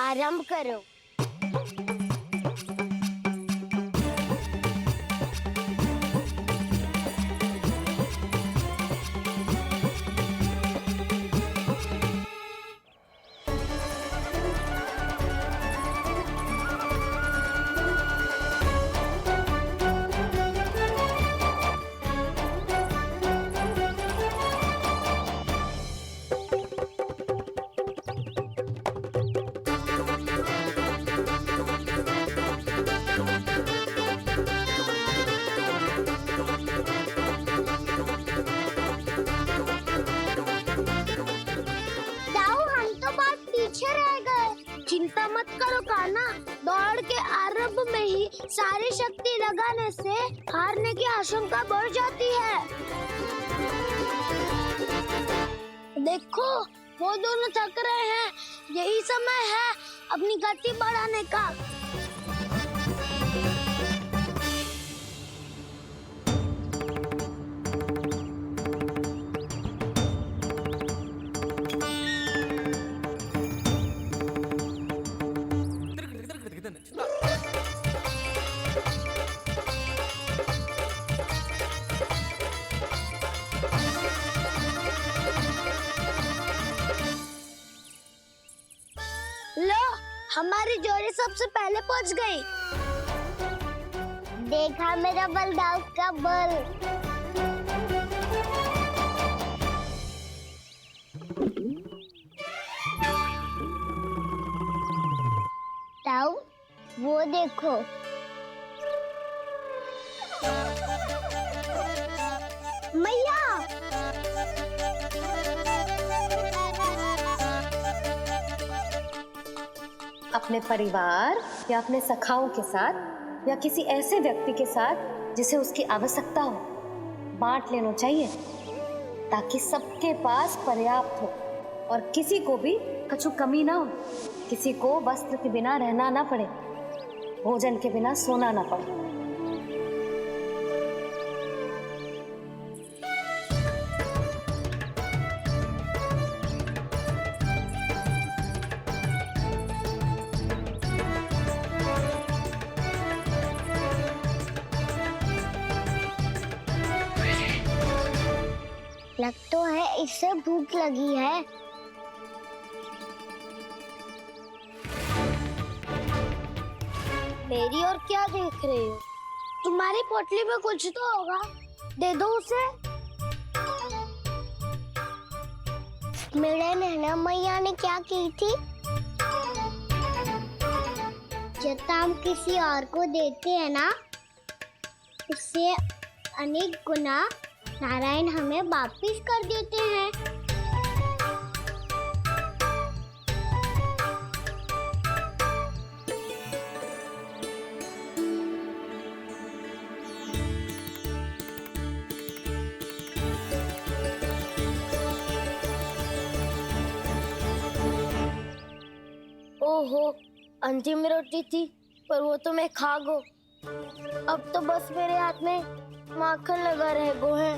आरंभ करो। चिंता मत करो कान्हा, दौड़ के आरंभ में ही सारी शक्ति लगाने से हारने की आशंका बढ़ जाती है। देखो वो दोनों थक रहे हैं, यही समय है अपनी गति बढ़ाने का। लो, हमारी जोड़ी सबसे पहले पहुंच गई। देखा मेरा बलदाव का बल। ताऊ, वो देखो। मैया। अपने परिवार या अपने सखाओं के साथ या किसी ऐसे व्यक्ति के साथ जिसे उसकी आवश्यकता हो, बांट लेना चाहिए ताकि सबके पास पर्याप्त हो और किसी को भी कछु कमी ना हो, किसी को वस्त्र के बिना रहना ना पड़े, भोजन के बिना सोना ना पड़े। लग तो है इससे भूख लगी है। मेरी और क्या देख रही हो? तुम्हारी पोटली में कुछ तो होगा, दे दो उसे। मेरे नैना मैया ने क्या की थी? जब हम किसी और को देते हैं ना, उससे अनेक गुना नारायण हमें वापिस कर देते हैं। ओहो, अंतिम रोटी थी, पर वो तो मैं खा गो। अब तो बस मेरे हाथ में माखन लगा रह गो है।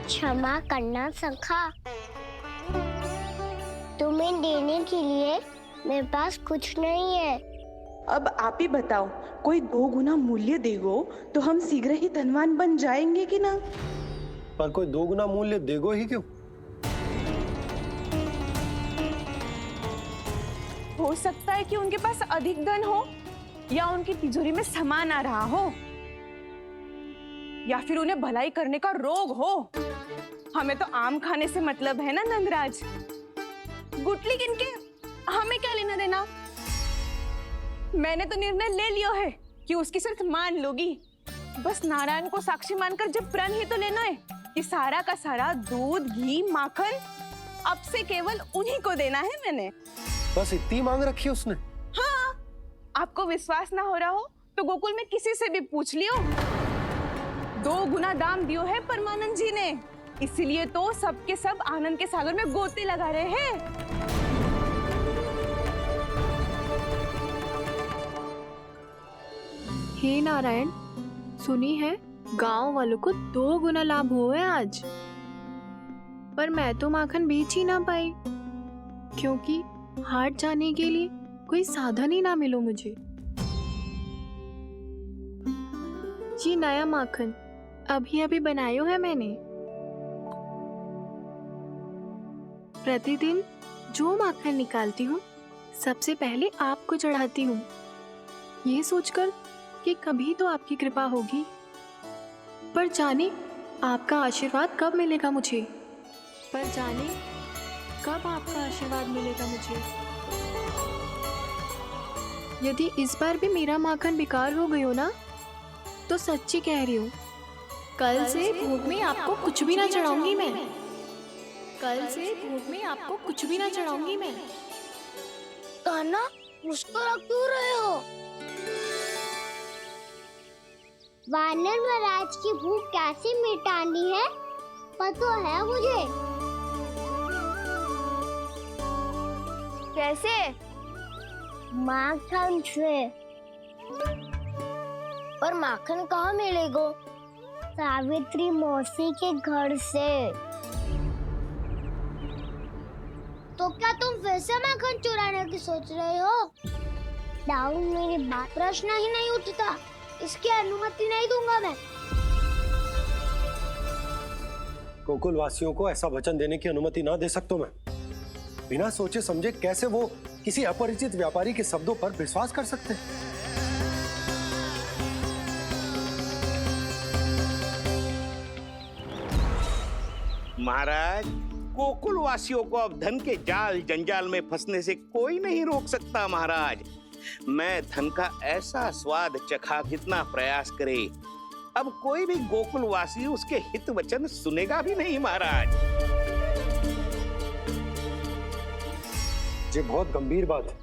क्षमा करना सखा, तुम्हें देने के लिए मेरे पास कुछ नहीं है। अब आप ही बताओ, कोई 2 गुना मूल्य देगो तो हम शीघ्र ही धनवान बन जाएंगे कि ना? पर कोई 2 गुना मूल्य देगो ही क्यों? हो सकता है कि उनके पास अधिक धन हो, या उनकी तिजोरी में सामान आ रहा हो, या फिर उन्हें भलाई करने का रोग हो। हमें तो आम खाने से मतलब है ना नंदराज। गुटली किनके, हमें क्या लेना देना। मैंने तो निर्णय ले लिया है कि उसकी सिर्फ मान लोगी। बस नारायण को साक्षी मानकर जब प्रण ही तो लेना है कि सारा का सारा दूध, घी, माखन अब से केवल उन्हीं को देना है। मैंने बस इतनी मांग रखी उसने? हाँ, आपको विश्वास ना हो रहा हो तो गोकुल में किसी से भी पूछ लियो। 2 गुना दाम दियो है परमानंद जी ने, इसलिए तो सबके सब आनंद के सागर में गोते लगा रहे हैं। हे नारायण, सुनी है गांव वालों को 2 गुना लाभ हुआ है आज। पर मैं तो माखन बेच ही ना पाई, क्योंकि हाट जाने के लिए कोई साधन ही ना मिलो मुझे। ये नया माखन अभी अभी बनायो है मैंने। प्रतिदिन जो माखन निकालती हूँ सबसे पहले आपको चढ़ाती हूँ, ये सोचकर कि कभी तो आपकी कृपा होगी। पर जाने आपका आशीर्वाद कब मिलेगा मुझे, पर जाने कब आपका आशीर्वाद मिलेगा मुझे। यदि इस बार भी मेरा माखन बेकार हो गयो ना, तो सच्ची कह रही हूँ, कल से भोग में आपको कुछ भी ना चढ़ाऊंगी मैं। कल से भोग में आपको कुछ भी ना चढ़ाऊंगी मैं। कान्हा, मुस्कुरा क्यों रहे हो? वानर महाराज की भूख कैसे मिटानी है पता है मुझे। कैसे? माखन से। पर माखन कहाँ मिलेगा? सावित्री मौसी के घर से। तो क्या तुम फिर से माखन चुराने की सोच रहे हो? डाउन मेरी बात प्रश्न ही नहीं उठता, इसकी अनुमति नहीं दूंगा मैं। गोकुल वासियों को ऐसा वचन देने की अनुमति ना दे सकता मैं। बिना सोचे समझे कैसे वो किसी अपरिचित व्यापारी के शब्दों पर विश्वास कर सकते हैं? महाराज, गोकुल वासियों को अब धन के जाल जंजाल में फंसने से कोई नहीं रोक सकता। महाराज, मैं धन का ऐसा स्वाद चखा कितना प्रयास करे, अब कोई भी गोकुल वासी उसके हित वचन सुनेगा भी नहीं। महाराज, ये बहुत गंभीर बात है,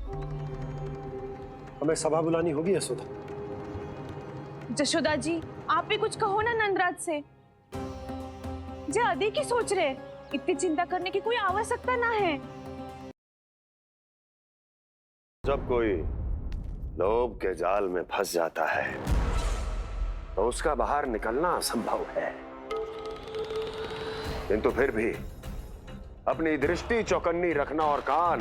हमें सभा बुलानी होगी यशोदा। जशोदा जी, आप भी कुछ कहो ना नंदराज से। जे अधिक ही सोच रहे, इतनी चिंता करने की कोई आवश्यकता ना है। जब कोई लोभ के जाल में फंस जाता है तो उसका बाहर निकलना असंभव है, किंतु फिर भी अपनी दृष्टि चौकन्नी रखना और कान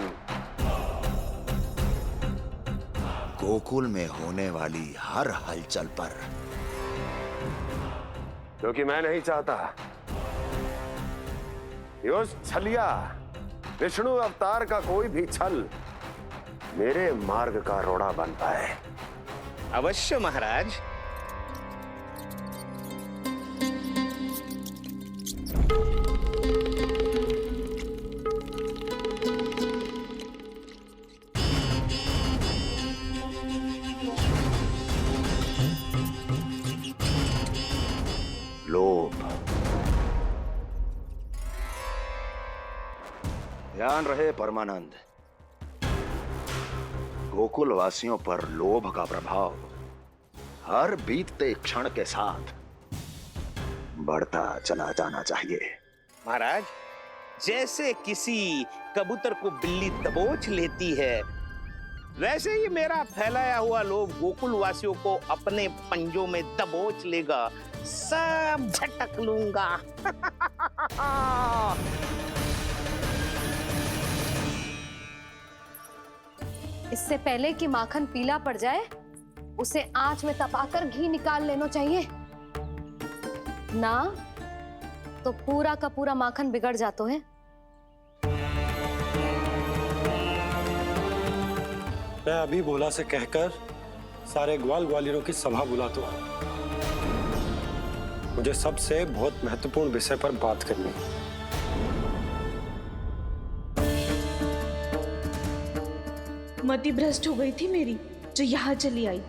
गोकुल में होने वाली हर हलचल पर, क्योंकि मैं नहीं चाहता कि उस छलिया विष्णु अवतार का कोई भी छल मेरे मार्ग का रोड़ा बन पाए। अवश्य महाराज। लोभ। ध्यान रहे परमानंद, गोकुल वासियों पर लोभ का प्रभाव हर बीतते क्षण के साथ बढ़ता चला जाना चाहिए। महाराज, जैसे किसी कबूतर को बिल्ली दबोच लेती है, वैसे ही मेरा फैलाया हुआ लोभ गोकुल वासियों को अपने पंजों में दबोच लेगा, सब झटक लूंगा। इससे पहले कि माखन पीला पड़ जाए, उसे आंच में तपाकर घी निकाल लेना चाहिए ना, तो पूरा का पूरा माखन बिगड़ जाता है। मैं अभी भोला से कहकर सारे ग्वाल ग्वालियरों की सभा बुलाता हूँ। मुझे सबसे बहुत महत्वपूर्ण विषय पर बात करनी है। मति भ्रष्ट हो गई थी मेरी, जो यहाँ चली आई।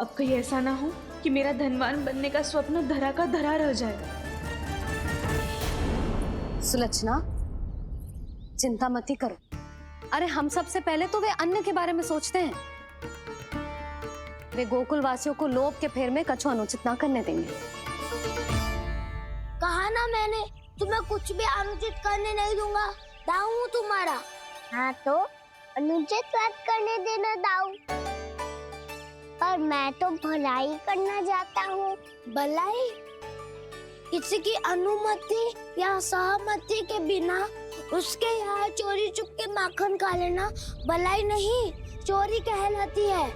अब कहीं ऐसा ना हो कि मेरा धनवान बनने का स्वप्न धरा का धरा रह जाए। सुलक्षणा, चिंता मत ही करो। अरे हम सबसे पहले तो वे अन्न के बारे में सोचते हैं। वे गोकुल वासियों को लोभ के फेर में कछु अनुचित ना करने देंगे। कहा ना मैंने, तुम्हें कुछ भी अनुचित करने नहीं दूंगा। दाऊ हूँ तुम्हारा। हाँ तो अनुचित बात करने देना दाऊ। पर मैं तो भलाई करना चाहता हूँ। भलाई? किसी की अनुमति या सहमति के बिना उसके यहाँ चोरी चुप के माखन खा लेना भलाई नहीं, चोरी कहलाती है।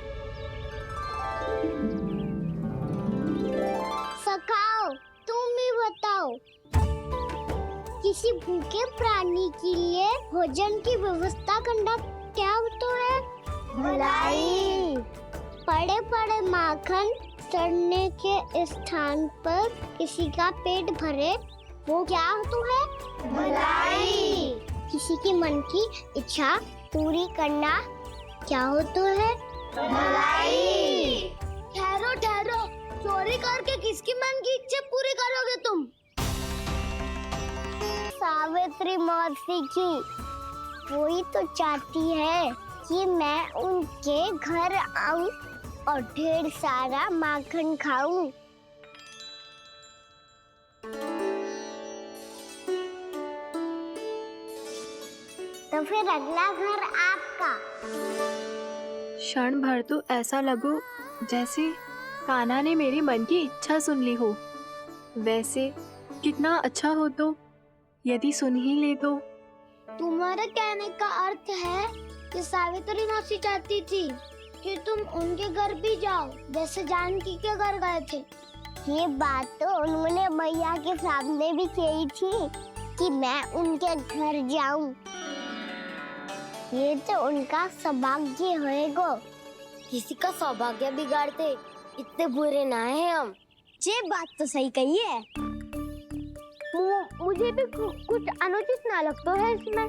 सखाओ, तुम ही बताओ, किसी भूखे प्राणी के लिए भोजन की व्यवस्था करना क्या तो है? भलाई। पड़े पड़े माखन सड़ने के स्थान पर किसी का पेट भरे, वो क्या तो है? भलाई। किसी की मन की इच्छा पूरी करना क्या हो तो है? भलाई। ठहरो ठहरो, चोरी करके किसकी मन की इच्छा पूरी करोगे तुम? सावित्री मौसी की। वही तो चाहती है कि मैं उनके घर आऊं और ढेर सारा माखन खाऊं। तो फिर अगला घर आपका। क्षण भर तो ऐसा लगो जैसे कान्हा ने मेरे मन की इच्छा सुन ली हो। वैसे कितना अच्छा हो तो यदि सुन ही ले तो। तुम्हारे कहने का अर्थ है कि सावित्री मौसी चाहती थी कि तुम उनके घर भी जाओ, जैसे जानकी के घर गए थे। ये बात तो उन्होंने मैया के सामने भी कही थी कि मैं उनके घर जाऊं। ये तो उनका सौभाग्य होएगा। किसी का सौभाग्य बिगाड़ते इतने बुरे ना है हम। ये बात तो सही कही है। मुझे भी कुछ अनुचित ना लगता है इसमें।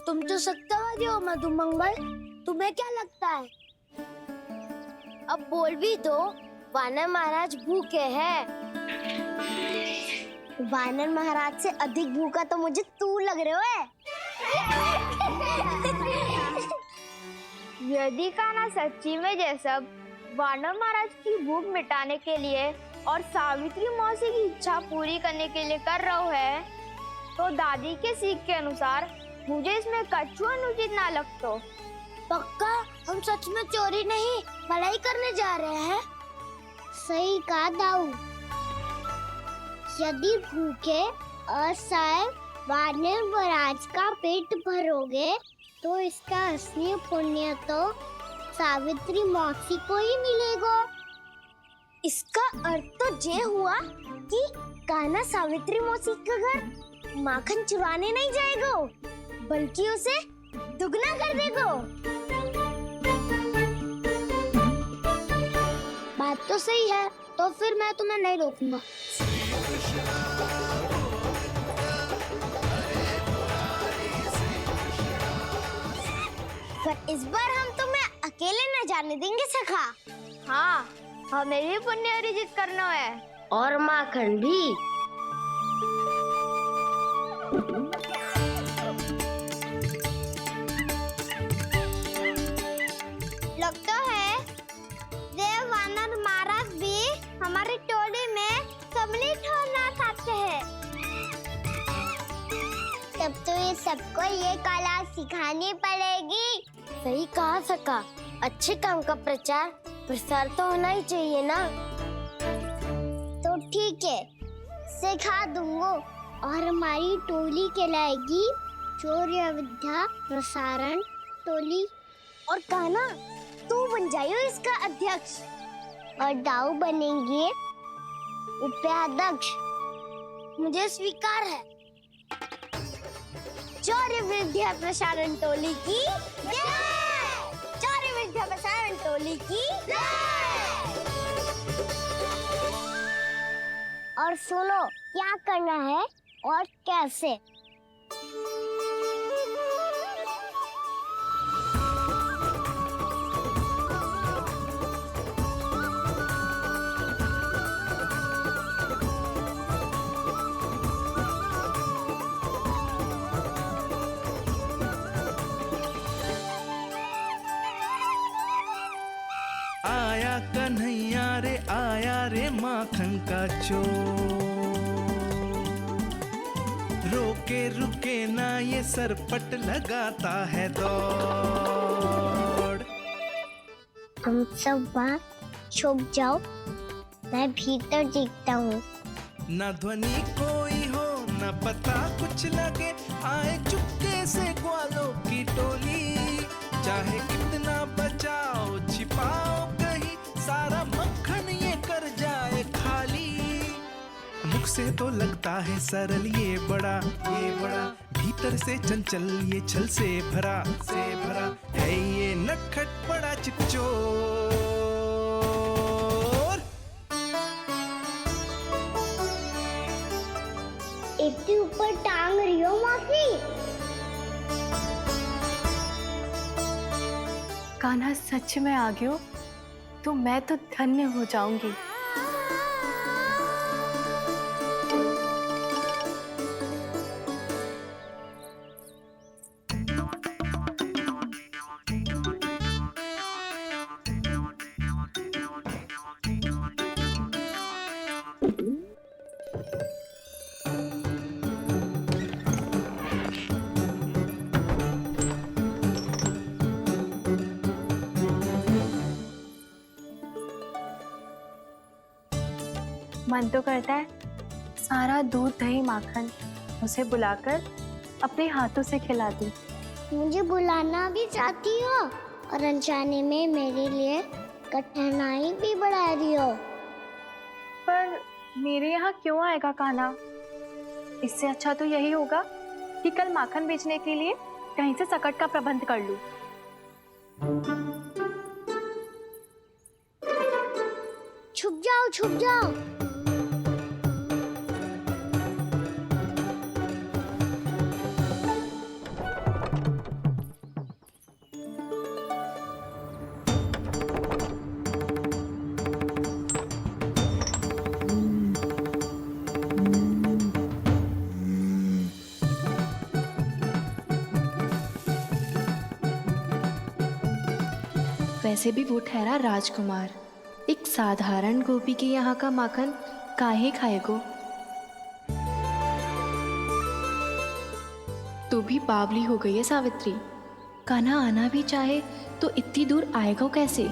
तुम तो सत्यवादी हो मधुमंगल, तुम्हें क्या लगता है? अब बोल भी दो, वानर महाराज भूखे हैं। वानर महाराज से अधिक भूखा तो मुझे तू लग रहे हो। यदि कान्हा सच्ची में जैसा वानर महाराज की भूख मिटाने के लिए और सावित्री मौसी की इच्छा पूरी करने के लिए कर रहा है, तो दादी के सीख के अनुसार मुझे इसमें कछु अनुचित ना लगता। पक्का हम सच में चोरी नहीं भलाई करने जा रहे हैं। सही कहा दाऊ। यदि भूखे असहाय वानर महाराज का पेट भरोगे तो इसका असली पुण्य तो सावित्री मौसी को ही मिलेगा। इसका अर्थ तो ये हुआ कि कान्हा सावित्री मौसी के घर माखन चुराने नहीं जाएगा, बल्कि उसे दुगना कर देगा। बात तो सही है, तो फिर मैं तुम्हें नहीं रोकूंगा। पर इस बार हम तुम्हें अकेले न जाने देंगे सखा। हाँ, हमें भी पुण्य अर्जित करना है और माखन भी। लगता है देव वानर महाराज भी हमारी टोली में सम्मिलित होना चाहते हैं। तब तो ये सबको ये कला सिखानी पड़ेगी। सही कहा सका। अच्छे काम का प्रचार प्रसार तो होना ही चाहिए ना। तो ठीक है, सिखा दूंगा और हमारी टोली कहलाएगी चौर्य विद्या प्रसारण टोली। और कान्हा तू बन जाइयो इसका अध्यक्ष और दाऊ बनेंगे उपाध्यक्ष। मुझे स्वीकार है। चौर्य विद्या प्रसारण टोली की जय। चौर्य विद्या प्रसारण टोली की जय। और सुनो क्या करना है और कैसे। आया कन्हैया रे आया रे माखन का चोर, रोके रुके ना ये सरपट लगाता है दौड़। तुम सब वहाँ छुप जाओ, मैं भीतर देखता हूँ। न ध्वनि कोई हो न पता कुछ लगे, आए चुपके से ग्वालों की टोली, चाहे कितना बचाओ छिपाओ कहीं, सारा मक्खन ये कर जाए खाली। मुख से तो लगता है सरल ये बड़ा भीतर से चंचल ये छल से भरा है ये नटखट बड़ा चिपचोर। इतने ऊपर टांग रही हो मौसी? कान्हा सच में आ गए हो तो मैं तो धन्य हो जाऊंगी। मन तो करता है सारा दूध दही माखन उसे बुलाकर अपने हाथों से खिला दूं। मुझे बुलाना भी चाहती हो और अनजाने में मेरे लिए कठिनाई भी बढ़ा रही हो। पर मेरे यहाँ क्यों आएगा कान्हा? इससे अच्छा तो यही होगा कि कल माखन बेचने के लिए कहीं से सकट का प्रबंध कर लूं। छुप जाओ छुप जाओ। वैसे भी वो ठहरा राजकुमार, एक साधारण गोपी के यहाँ का माखन काहे खाएगो। तू भी बावली हो गई है सावित्री। कान्हा आना भी चाहे तो इतनी दूर आएगा कैसे?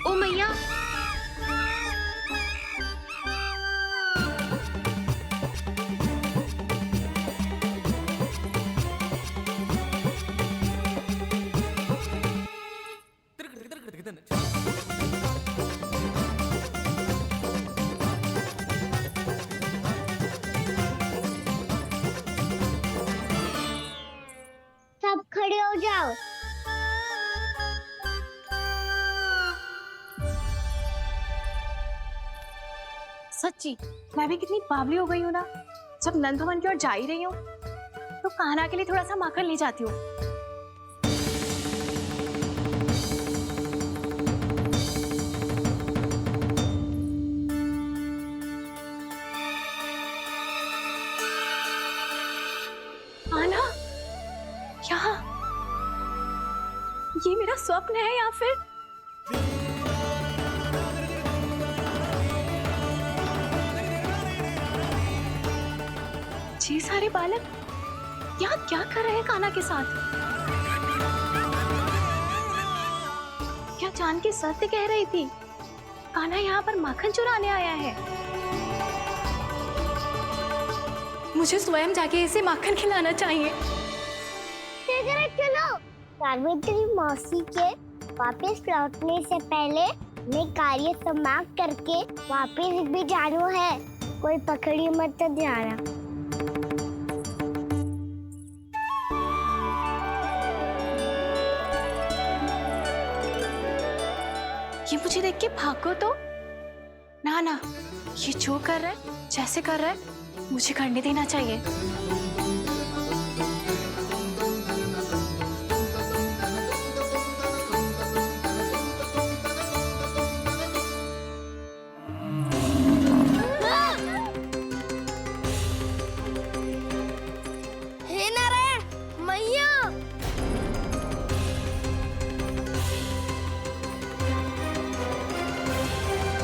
ओ मैया, सब खड़े हो जाओ। सच्ची मैं भी कितनी बावली हो गई हूँ ना। जब नंद भवन की ओर जा ही रही हूँ तो कान्हा के लिए थोड़ा सा माखन ले जाती हूँ। कान्हा, यहाँ ये मेरा स्वप्न है या फिर? ये सारे बालक यहाँ क्या कर रहे हैं कान्हा के साथ? क्या जानकी सत्य कह रही थी? कान्हा यहाँ पर माखन चुराने आया है। मुझे स्वयं जाके इसे माखन खिलाना चाहिए। चलो, सावित्री मौसी के वापस लौटने से पहले मैं कार्य समाप्त करके वापस भी जाना है। कोई पकड़ी मत जाना। ये मुझे देख के भागो तो ना ना, ये जो कर रहा है, जैसे कर रहा है, मुझे करने देना चाहिए।